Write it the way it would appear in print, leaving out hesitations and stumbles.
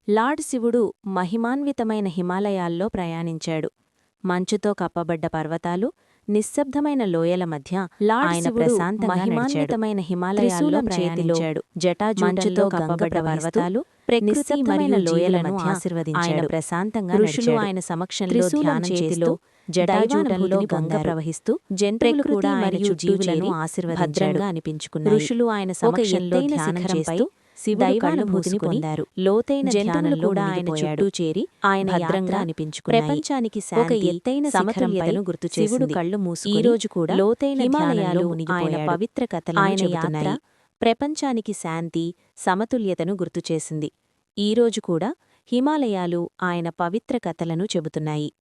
Lord శివుడు మహిమాన్వితమైన హిమాలయాల్లో ప్రయాణించాడు. మంచుతో కప్పబడ్డ పర్వతాలు, నిశ్శబ్దమైన లోయల మధ్య ఆయన ప్రశాంతంగా మహిమాన్వితమైన హిమాలయాల్లో ప్రయాణించాడు. జటాజూటంలో కప్పబడ్డ పర్వతాలు, ప్రకృతి మరియు లోయలను ఆశీర్వదించాడు. ఆయన ప్రశాంతంగా ఋషులు ఆయన సమక్షంలో ధ్యానం చేస్తూ, జటాజూటంలో గంగ ప్రవహిస్తూ, జంతువులు కూడా ఆయన జీవులను ఆశీర్వదించాడుగా అనిపించుకున్నారు. ఋషులు ఆయన సమక్షంలో ధ్యానం చేస్తూ శివుడు కళ్ళుమూసుకుని పొందారు. లోతైన ధ్యానంలో కూడా ఆయన చుట్టూ చేరి ఆయన భద్రంగా అనిపించుకున్నాయి. ప్రపంచానికి ఒక ఎత్తైన సమతుల్యతను గుర్తు శివుడు కళ్ళు మూసుకుని ఈ రోజు కూడా లోతైన హిమాలయాలు ఆయన పవిత్ర కథలను ఆయన యాత్ర ప్రపంచానికి శాంతి, సమతుల్యతను గుర్తుచేసింది. ఈ రోజు కూడా హిమాలయాలు ఆయన పవిత్ర కథలను చెబుతున్నాయి.